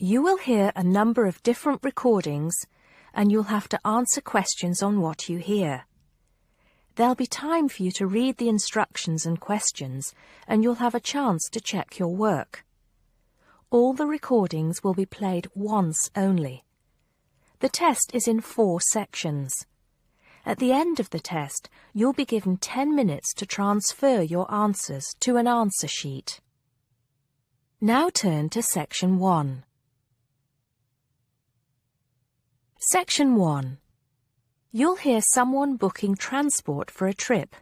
You will hear a number of different recordings and you'll have to answer questions on what you hear. There'll be time for you to read the instructions and questions and you'll have a chance to check your work. All the recordings will be played once only. The test is in 4 sections. At the end of the test, you'll be given 10 minutes to transfer your answers to an answer sheet. Now turn to Section 1. Section 1. You'll hear someone booking transport for a trip.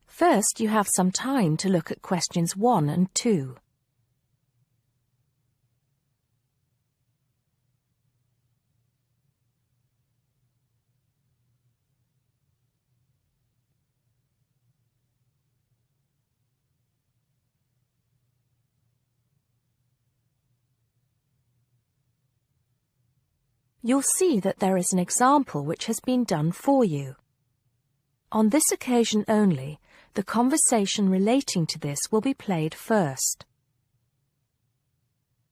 First, you have some time to look at questions 1 and 2. You'll see that there is an example which has been done for you. On this occasion only, the conversation relating to this will be played first.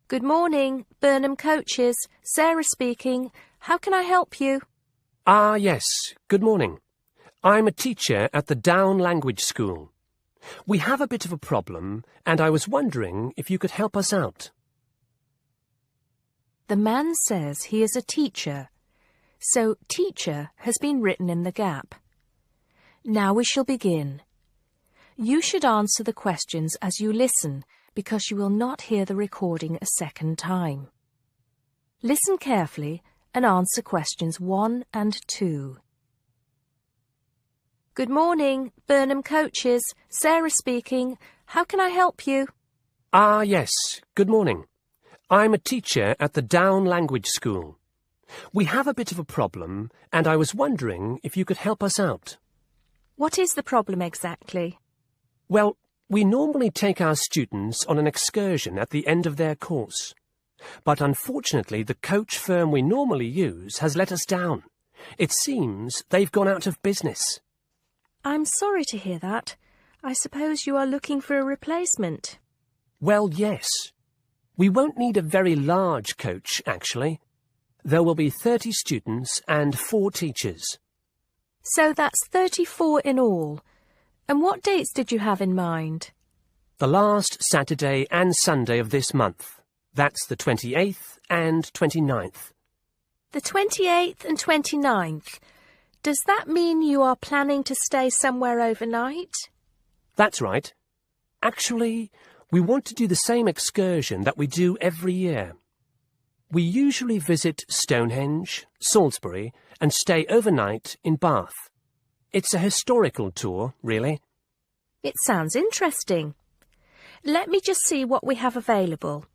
Good morning, Burnham Coaches. Sarah speaking. How can I help you? Yes. Good morning. I'm a teacher at the Down Language School. We have a bit of a problem, and I was wondering if you could help us out. The man says he is a teacher, so teacher has been written in the gap. Now we shall begin. You should answer the questions as you listen, because you will not hear the recording a second time. Listen carefully and answer questions 1 and 2. Good morning, Burnham Coaches. Sarah speaking. How can I help you? Yes. Good morning. I'm a teacher at the Down Language School. We have a bit of a problem, and I was wondering if you could help us out. What is the problem exactly? Well, we normally take our students on an excursion at the end of their course. But unfortunately, the coach firm we normally use has let us down. It seems they've gone out of business. I'm sorry to hear that. I suppose you are looking for a replacement. Well, yes. We won't need a very large coach, actually. There will be 30 students and 4 teachers. So that's 34 in all. And what dates did you have in mind? The last Saturday and Sunday of this month. That's the 28th and 29th. The 28th and 29th. Does that mean you are planning to stay somewhere overnight? That's right. Actually, we want to do the same excursion that we do every year. We usually visit Stonehenge, Salisbury, and stay overnight in Bath. It's a historical tour, really. It sounds interesting. Let me just see what we have available.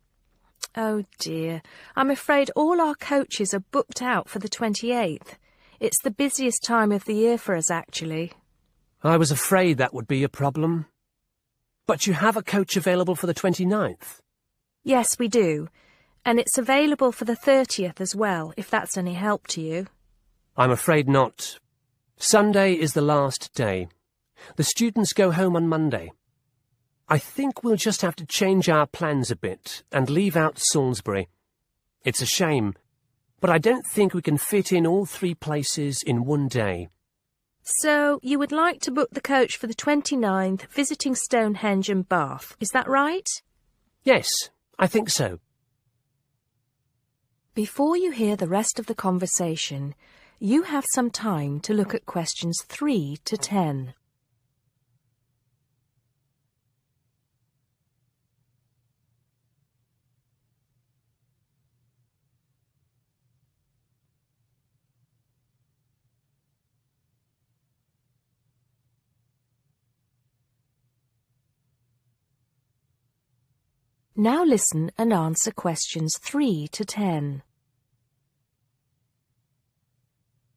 Oh dear, I'm afraid all our coaches are booked out for the 28th. It's the busiest time of the year for us, actually. I was afraid that would be a problem. But you have a coach available for the 29th? Yes, we do. And it's available for the 30th as well, if that's any help to you. I'm afraid not. Sunday is the last day. The students go home on Monday. I think we'll just have to change our plans a bit and leave out Salisbury. It's a shame, but I don't think we can fit in all 3 places in one day. So, you would like to book the coach for the 29th, visiting Stonehenge and Bath, is that right? Yes, I think so. Before you hear the rest of the conversation, you have some time to look at questions 3 to 10. Now listen and answer questions 3 to 10.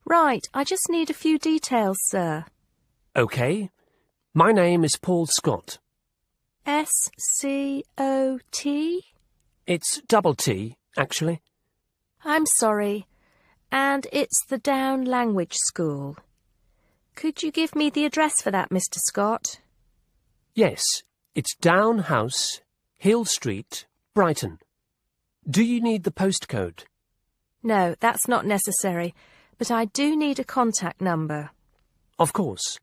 Right, I just need a few details, sir. OK. My name is Paul Scott. S-C-O-T? It's double T, actually. I'm sorry. And it's the Down Language School. Could you give me the address for that, Mr. Scott? Yes, it's Down House, Hill Street, Brighton. Do you need the postcode? No, that's not necessary, but I do need a contact number. Of course.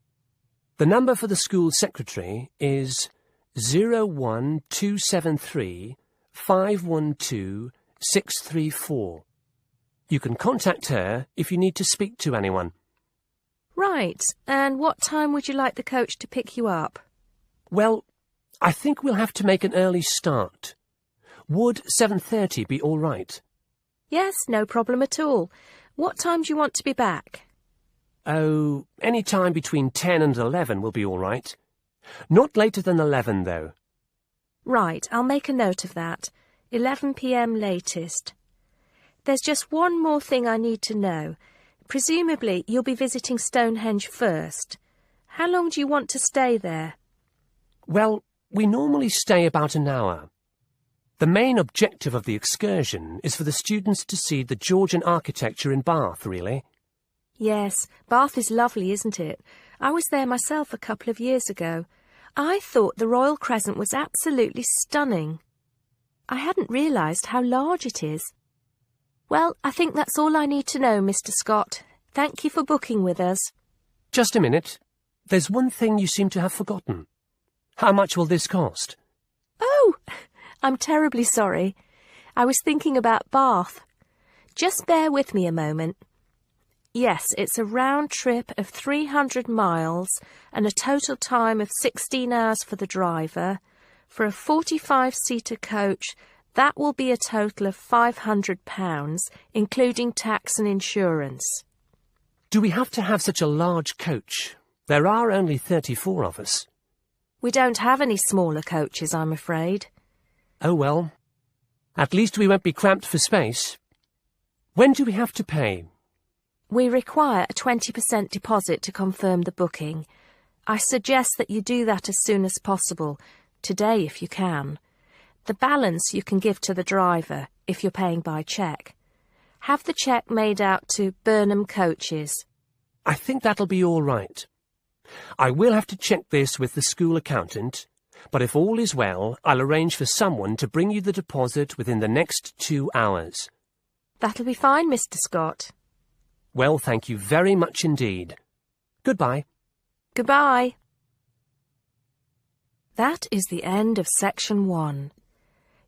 The number for the school secretary is 01273 512 634. You can contact her if you need to speak to anyone. Right, and what time would you like the coach to pick you up? Well, I think we'll have to make an early start. Would 7:30 be all right? Yes, no problem at all. What time do you want to be back? Oh, any time between 10 and 11 will be all right. Not later than 11, though. Right, I'll make a note of that. 11 p.m. latest. There's just one more thing I need to know. Presumably, you'll be visiting Stonehenge first. How long do you want to stay there? Well, we normally stay about an hour. The main objective of the excursion is for the students to see the Georgian architecture in Bath, really. Yes, Bath is lovely, isn't it? I was there myself a couple of years ago. I thought the Royal Crescent was absolutely stunning. I hadn't realised how large it is. Well, I think that's all I need to know, Mr. Scott. Thank you for booking with us. Just a minute. There's one thing you seem to have forgotten. How much will this cost? Oh, I'm terribly sorry. I was thinking about Bath. Just bear with me a moment. Yes, it's a round trip of 300 miles and a total time of 16 hours for the driver. For a 45-seater coach, that will be a total of £500, including tax and insurance. Do we have to have such a large coach? There are only 34 of us. We don't have any smaller coaches, I'm afraid. Oh well. At least we won't be cramped for space. When do we have to pay? We require a 20% deposit to confirm the booking. I suggest that you do that as soon as possible, today if you can. The balance you can give to the driver if you're paying by cheque. Have the cheque made out to Burnham Coaches. I think that'll be all right. I will have to check this with the school accountant, but if all is well, I'll arrange for someone to bring you the deposit within the next 2 hours. That'll be fine, Mr. Scott. Well, thank you very much indeed. Goodbye. Goodbye. That is the end of section 1.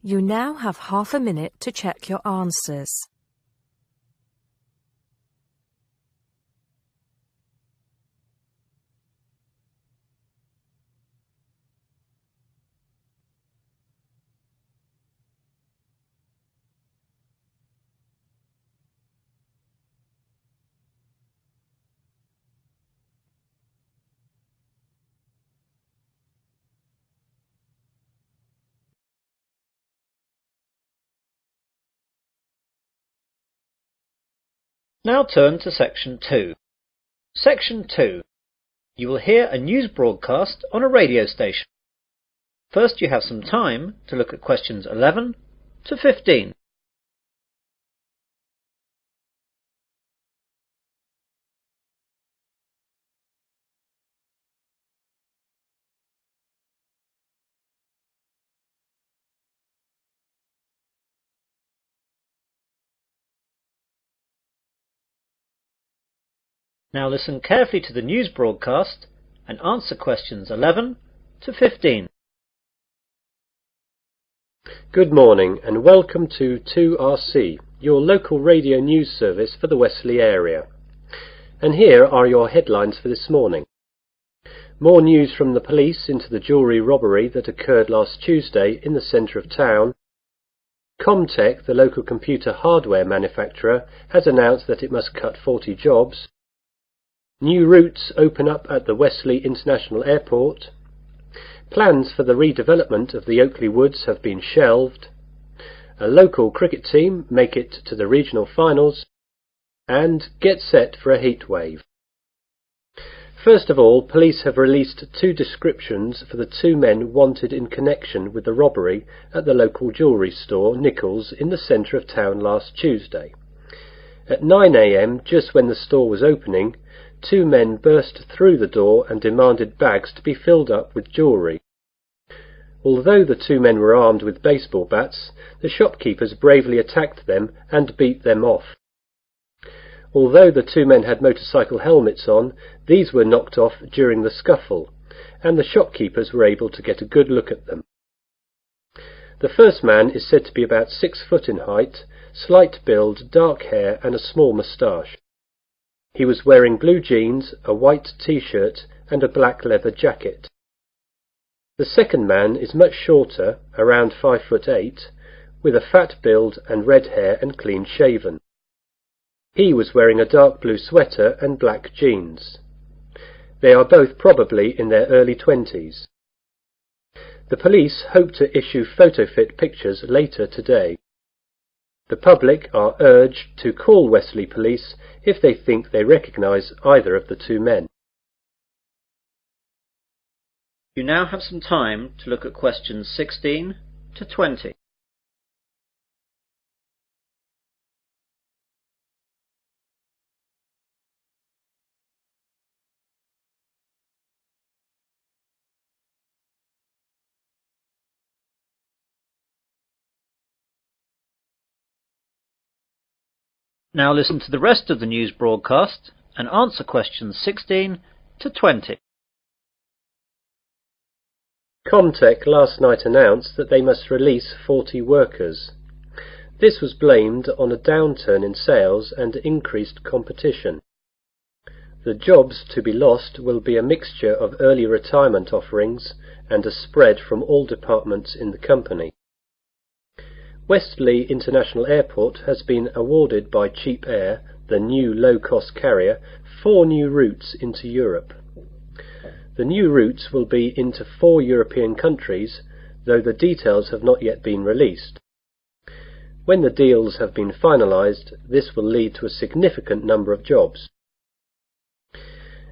You now have half a minute to check your answers. Now turn to Section 2. Section 2. You will hear a news broadcast on a radio station. First you have some time to look at questions 11 to 15. Now listen carefully to the news broadcast and answer questions 11 to 15. Good morning and welcome to 2RC, your local radio news service for the Wesley area. And here are your headlines for this morning. More news from the police into the jewellery robbery that occurred last Tuesday in the centre of town. Comtech, the local computer hardware manufacturer, has announced that it must cut 40 jobs. New routes open up at the Wesley International Airport. Plans for the redevelopment of the Oakley Woods have been shelved. A local cricket team make it to the regional finals. And get set for a heat wave. First of all, police have released 2 descriptions for the 2 men wanted in connection with the robbery at the local jewellery store Nichols in the centre of town last Tuesday. At 9 a.m, just when the store was opening, 2 men burst through the door and demanded bags to be filled up with jewellery. Although the two men were armed with baseball bats, the shopkeepers bravely attacked them and beat them off. Although the two men had motorcycle helmets on, these were knocked off during the scuffle, and the shopkeepers were able to get a good look at them. The first man is said to be about 6 foot in height, slight build, dark hair and a small moustache. He was wearing blue jeans, a white t-shirt and a black leather jacket. The second man is much shorter, around 5'8", with a fat build and red hair and clean shaven. He was wearing a dark blue sweater and black jeans. They are both probably in their early 20s. The police hope to issue photo-fit pictures later today. The public are urged to call Wesley Police if they think they recognise either of the two men. You now have some time to look at questions 16 to 20. Now listen to the rest of the news broadcast and answer questions 16 to 20. Comtech last night announced that they must release 40 workers. This was blamed on a downturn in sales and increased competition. The jobs to be lost will be a mixture of early retirement offerings and a spread from all departments in the company. Westley International Airport has been awarded by Cheap Air, the new low-cost carrier, 4 new routes into Europe. The new routes will be into 4 European countries, though the details have not yet been released. When the deals have been finalised, this will lead to a significant number of jobs.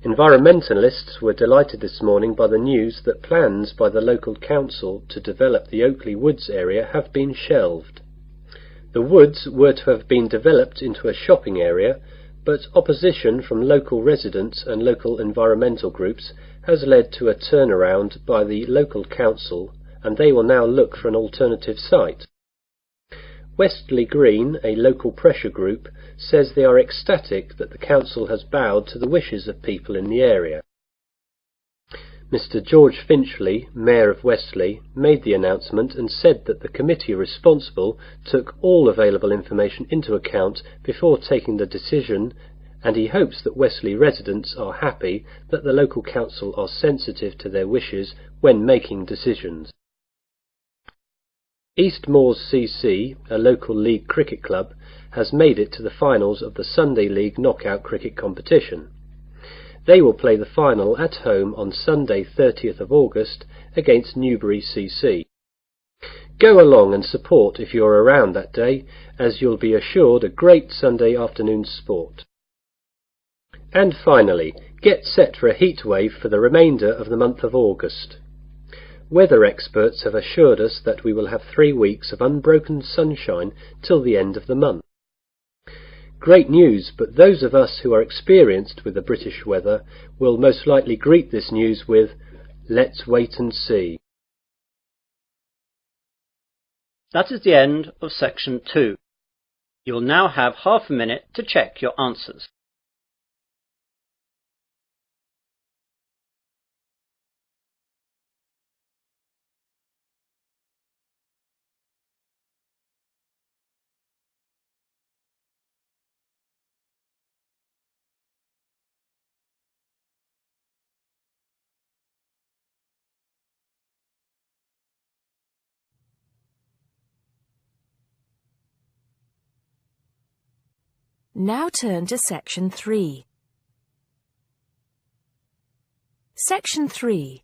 Environmentalists were delighted this morning by the news that plans by the local council to develop the Oakley Woods area have been shelved. The woods were to have been developed into a shopping area, but opposition from local residents and local environmental groups has led to a turnaround by the local council, and they will now look for an alternative site. Westley Green, a local pressure group, says they are ecstatic that the council has bowed to the wishes of people in the area. Mr. George Finchley, Mayor of Westley, made the announcement and said that the committee responsible took all available information into account before taking the decision, and he hopes that Westley residents are happy that the local council are sensitive to their wishes when making decisions. East Moors CC, a local league cricket club, has made it to the finals of the Sunday League knockout cricket competition. They will play the final at home on Sunday 30th of August against Newbury CC. Go along and support if you're around that day, as you'll be assured a great Sunday afternoon sport. And finally, get set for a heat wave for the remainder of the month of August. Weather experts have assured us that we will have 3 weeks of unbroken sunshine till the end of the month. Great news, but those of us who are experienced with the British weather will most likely greet this news with, "Let's wait and see." That is the end of section 2. You will now have half a minute to check your answers. Now turn to Section 3. Section 3.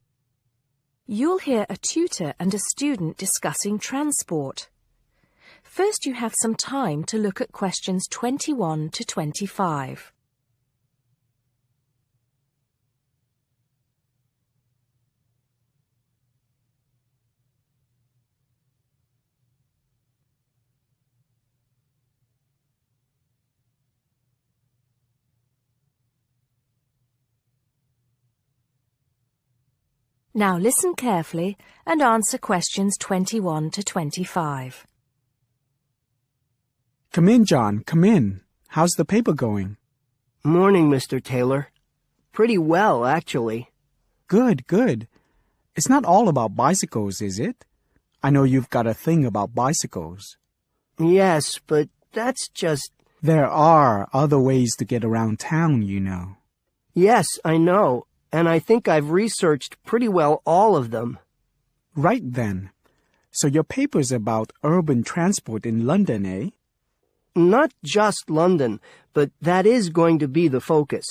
You'll hear a tutor and a student discussing transport. First, you have some time to look at questions 21 to 25. Now listen carefully and answer questions 21 to 25. Come in, John, come in. How's the paper going? Morning, Mr. Taylor. Pretty well, actually. Good, good. It's not all about bicycles, is it? I know you've got a thing about bicycles. Yes, but that's just... There are other ways to get around town, you know. Yes, I know, and I think I've researched pretty well all of them. Right then. So your paper's about urban transport in London, eh? Not just London, but that is going to be the focus.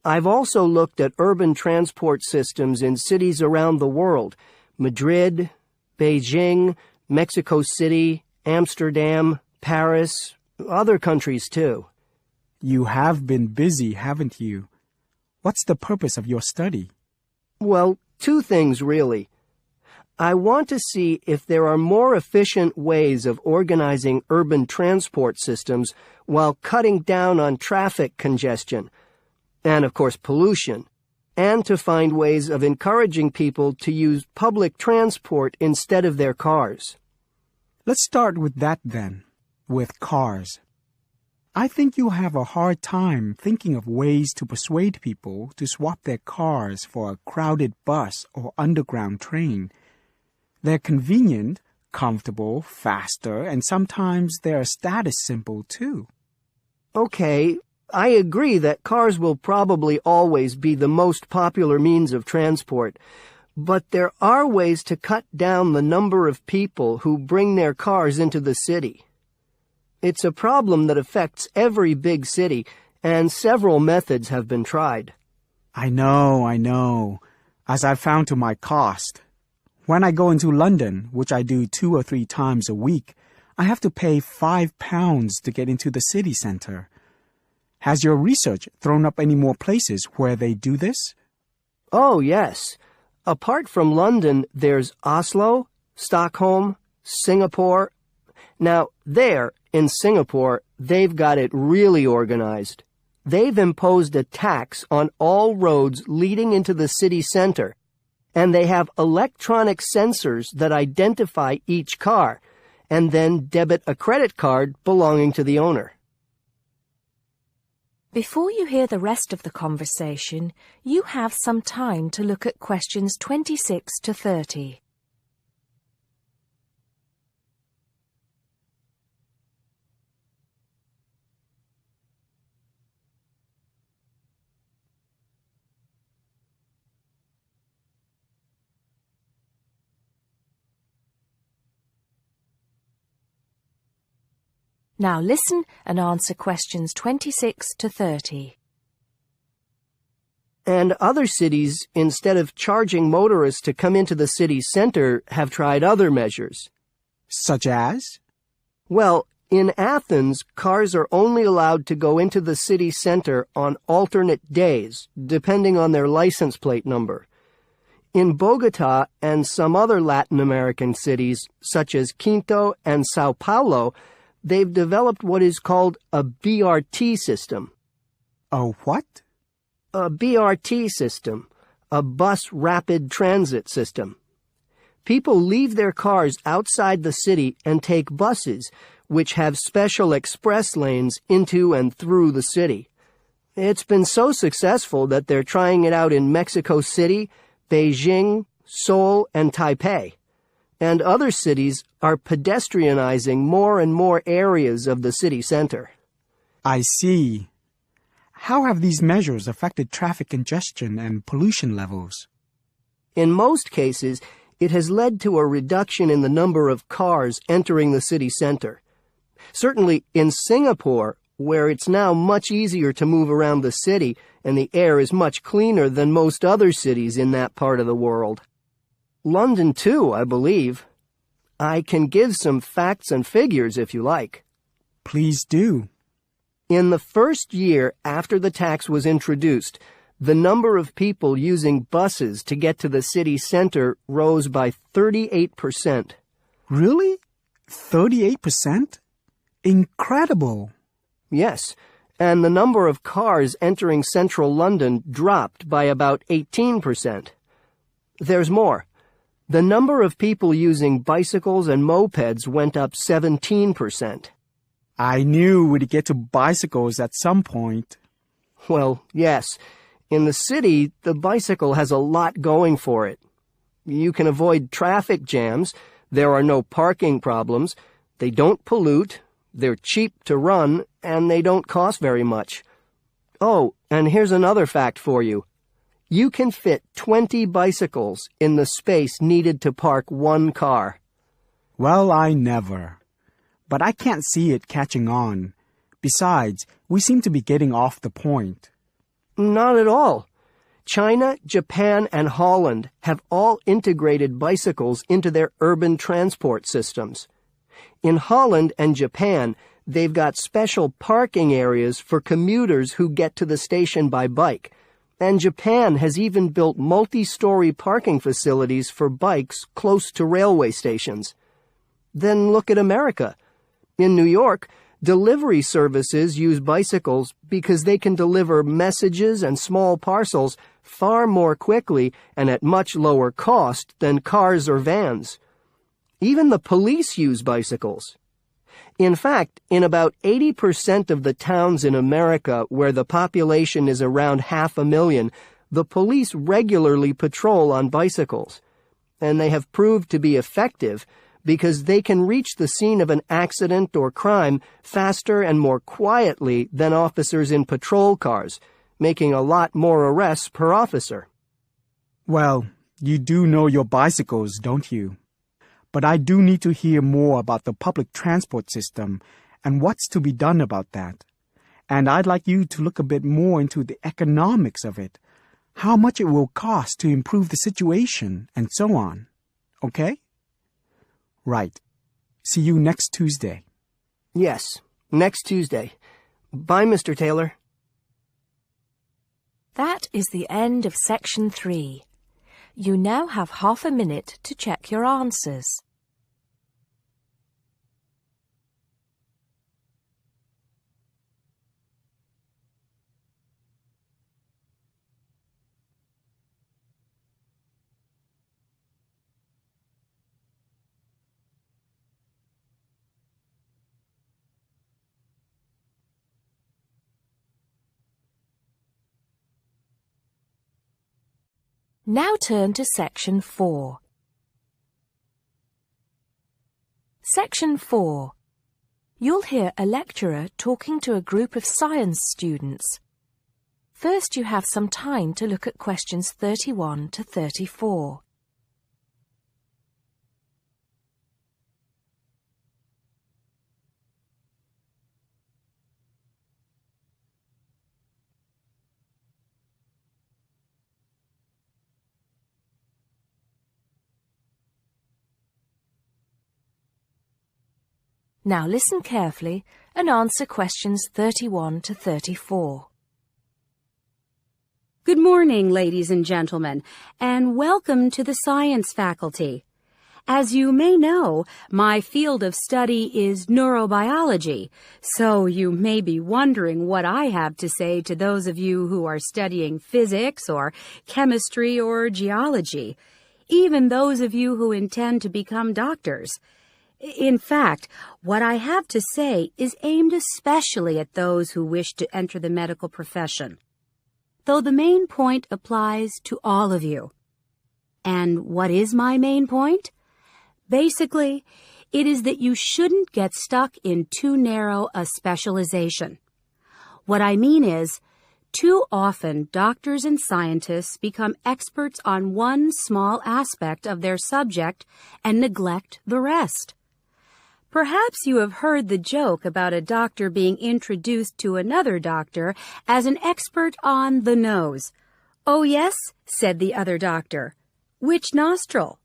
I've also looked at urban transport systems in cities around the world. Madrid, Beijing, Mexico City, Amsterdam, Paris, other countries too. You have been busy, haven't you? What's the purpose of your study? Well, two things really. I want to see if there are more efficient ways of organizing urban transport systems while cutting down on traffic congestion, and of course pollution, and to find ways of encouraging people to use public transport instead of their cars. Let's start with that then, with cars. I think you'll have a hard time thinking of ways to persuade people to swap their cars for a crowded bus or underground train. They're convenient, comfortable, faster, and sometimes they're a status symbol too. Okay, I agree that cars will probably always be the most popular means of transport, but there are ways to cut down the number of people who bring their cars into the city. It's a problem that affects every big city, and several methods have been tried. I know, as I've found to my cost. When I go into London, which I do 2 or 3 times a week, I have to pay £5 to get into the city centre. Has your research thrown up any more places where they do this? Oh, yes. Apart from London, there's Oslo, Stockholm, Singapore. Now, there, in Singapore, they've got it really organized. They've imposed a tax on all roads leading into the city center, and they have electronic sensors that identify each car, and then debit a credit card belonging to the owner. Before you hear the rest of the conversation, you have some time to look at questions 26 to 30. Now listen and answer questions 26 to 30. And other cities, instead of charging motorists to come into the city center, have tried other measures. Such as? Well, in Athens, cars are only allowed to go into the city center on alternate days, depending on their license plate number. In Bogota and some other Latin American cities, such as Quito and Sao Paulo, they've developed what is called a BRT system. A what? A BRT system, a bus rapid transit system. People leave their cars outside the city and take buses, which have special express lanes into and through the city. It's been so successful that they're trying it out in Mexico City, Beijing, Seoul, and Taipei. And other cities are pedestrianizing more and more areas of the city center. I see. How have these measures affected traffic congestion and pollution levels? In most cases, it has led to a reduction in the number of cars entering the city center. Certainly in Singapore, where it's now much easier to move around the city and the air is much cleaner than most other cities in that part of the world. London, too, I believe. I can give some facts and figures if you like. Please do. In the first year after the tax was introduced, the number of people using buses to get to the city center rose by 38%. Really? 38%? Incredible! Yes, and the number of cars entering central London dropped by about 18%. There's more. The number of people using bicycles and mopeds went up 17%. I knew we'd get to bicycles at some point. Well, yes. In the city, the bicycle has a lot going for it. You can avoid traffic jams, there are no parking problems, they don't pollute, they're cheap to run, and they don't cost very much. Oh, and here's another fact for you. You can fit 20 bicycles in the space needed to park one car. Well, I never. But I can't see it catching on. Besides, we seem to be getting off the point. Not at all. China, Japan, and Holland have all integrated bicycles into their urban transport systems. In Holland and Japan, they've got special parking areas for commuters who get to the station by bike, and Japan has even built multi-story parking facilities for bikes close to railway stations. Then look at America. In New York, delivery services use bicycles because they can deliver messages and small parcels far more quickly and at much lower cost than cars or vans. Even the police use bicycles. In fact, in about 80% of the towns in America where the population is around 500,000, the police regularly patrol on bicycles. And they have proved to be effective because they can reach the scene of an accident or crime faster and more quietly than officers in patrol cars, making a lot more arrests per officer. Well, you do know your bicycles, don't you? But I do need to hear more about the public transport system and what's to be done about that. And I'd like you to look a bit more into the economics of it, how much it will cost to improve the situation, and so on. Okay? Right. See you next Tuesday. Yes, next Tuesday. Bye, Mr. Taylor. That is the end of Section 3. You now have half a minute to check your answers. Now turn to Section 4. Section 4. You'll hear a lecturer talking to a group of science students. First, you have some time to look at questions 31 to 34. Now listen carefully and answer questions 31 to 34. Good morning, ladies and gentlemen, and welcome to the science faculty. As you may know, my field of study is neurobiology, so you may be wondering what I have to say to those of you who are studying physics or chemistry or geology, even those of you who intend to become doctors. In fact, what I have to say is aimed especially at those who wish to enter the medical profession, though the main point applies to all of you. And what is my main point? Basically, it is that you shouldn't get stuck in too narrow a specialization. What I mean is, too often doctors and scientists become experts on one small aspect of their subject and neglect the rest. Perhaps you have heard the joke about a doctor being introduced to another doctor as an expert on the nose. "Oh, yes," said the other doctor. "Which nostril?"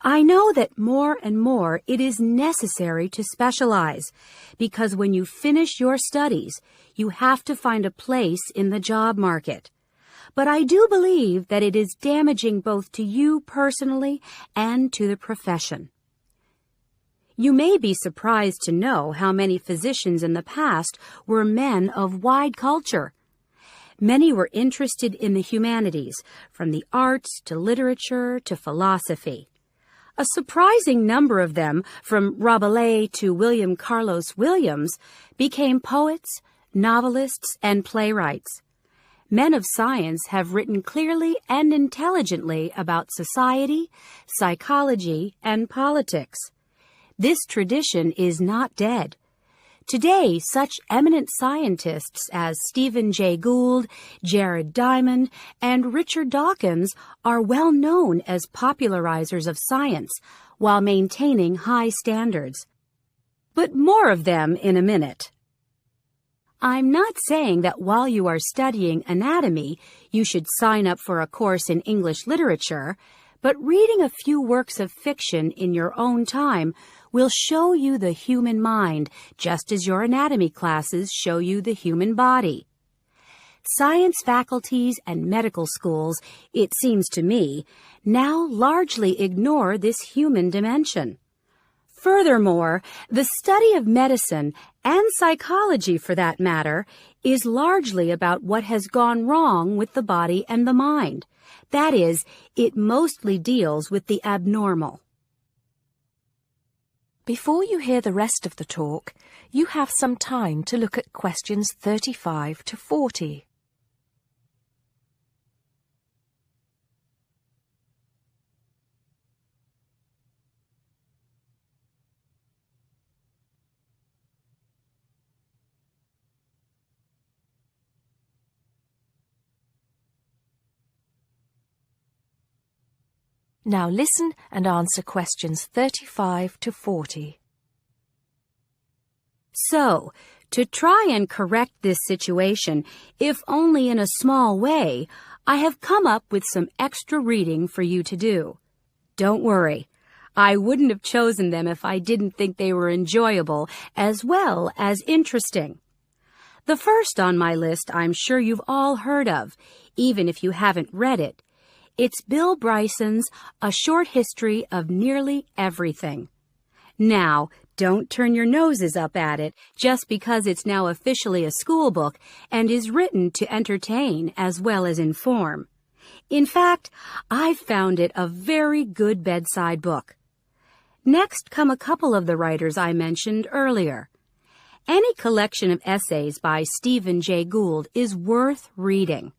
I know that more and more it is necessary to specialize, because when you finish your studies, you have to find a place in the job market. But I do believe that it is damaging both to you personally and to the profession. You may be surprised to know how many physicians in the past were men of wide culture. Many were interested in the humanities, from the arts to literature to philosophy. A surprising number of them, from Rabelais to William Carlos Williams, became poets, novelists, and playwrights. Men of science have written clearly and intelligently about society, psychology, and politics. This tradition is not dead. Today, such eminent scientists as Stephen Jay Gould, Jared Diamond, and Richard Dawkins are well known as popularizers of science while maintaining high standards. But more of them in a minute. I'm not saying that while you are studying anatomy, you should sign up for a course in English literature, but reading a few works of fiction in your own time will show you the human mind, just as your anatomy classes show you the human body. Science faculties and medical schools, it seems to me, now largely ignore this human dimension. Furthermore, the study of medicine, and psychology for that matter, is largely about what has gone wrong with the body and the mind. That is, it mostly deals with the abnormal. Before you hear the rest of the talk, you have some time to look at questions 35 to 40. Now listen and answer questions 35 to 40. So, to try and correct this situation, if only in a small way, I have come up with some extra reading for you to do. Don't worry, I wouldn't have chosen them if I didn't think they were enjoyable as well as interesting. The first on my list I'm sure you've all heard of, even if you haven't read it. It's Bill Bryson's A Short History of Nearly Everything. Now, don't turn your noses up at it just because it's now officially a school book and is written to entertain as well as inform. In fact, I've found it a very good bedside book. Next come a couple of the writers I mentioned earlier. Any collection of essays by Stephen Jay Gould is worth reading.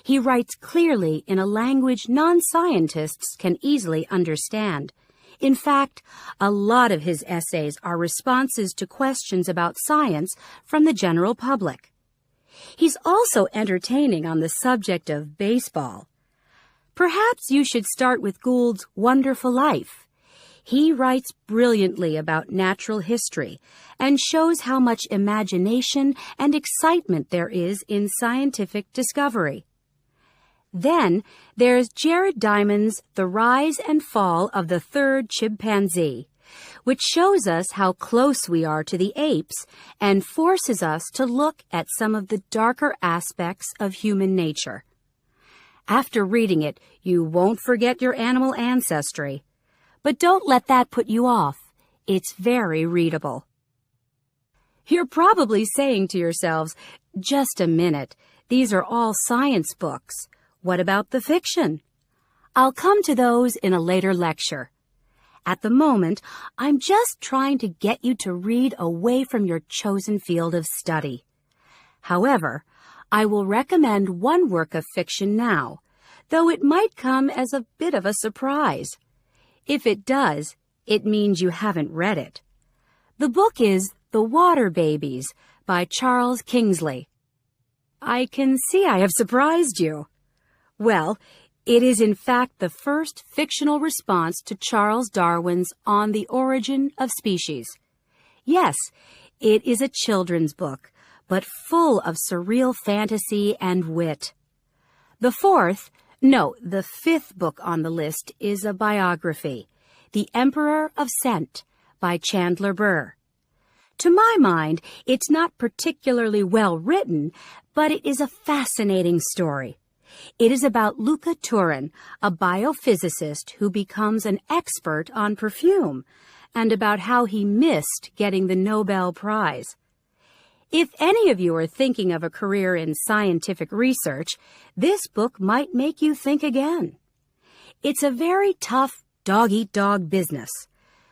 He writes clearly in a language non-scientists can easily understand. In fact, a lot of his essays are responses to questions about science from the general public. He's also entertaining on the subject of baseball. Perhaps you should start with Gould's Wonderful Life. He writes brilliantly about natural history and shows how much imagination and excitement there is in scientific discovery. Then there's Jared Diamond's The Rise and Fall of the Third Chimpanzee, which shows us how close we are to the apes and forces us to look at some of the darker aspects of human nature. After reading it, you won't forget your animal ancestry. But don't let that put you off. It's very readable. You're probably saying to yourselves, just a minute, these are all science books. What about the fiction? I'll come to those in a later lecture. At the moment, I'm just trying to get you to read away from your chosen field of study. However, I will recommend one work of fiction now, though it might come as a bit of a surprise. If it does, it means you haven't read it. The book is The Water Babies by Charles Kingsley. I can see I have surprised you. Well, it is in fact the first fictional response to Charles Darwin's On the Origin of Species. Yes, it is a children's book, but full of surreal fantasy and wit. The fifth book on the list is a biography, The Emperor of Scent by Chandler Burr. To my mind, it's not particularly well written, but it is a fascinating story. It is about Luca Turin, a biophysicist who becomes an expert on perfume, and about how he missed getting the Nobel Prize. If any of you are thinking of a career in scientific research, this book might make you think again. It's a very tough dog-eat-dog business,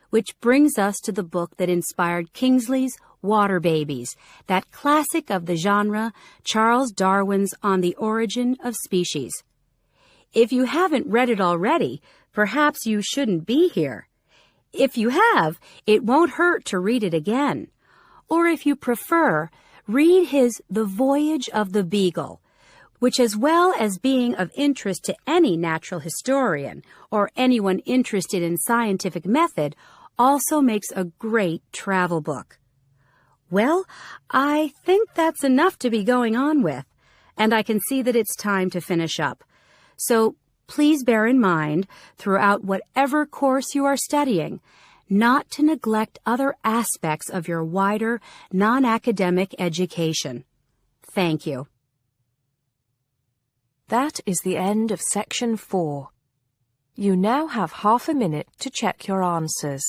which brings us to the book that inspired Kingsley's Water Babies, that classic of the genre, Charles Darwin's On the Origin of Species. If you haven't read it already, perhaps you shouldn't be here. If you have, it won't hurt to read it again. Or if you prefer, read his The Voyage of the Beagle, which, as well as being of interest to any natural historian or anyone interested in scientific method, also makes a great travel book. Well, I think that's enough to be going on with, and I can see that it's time to finish up. So please bear in mind, throughout whatever course you are studying, not to neglect other aspects of your wider, non-academic education. Thank you. That is the end of Section 4. You now have half a minute to check your answers.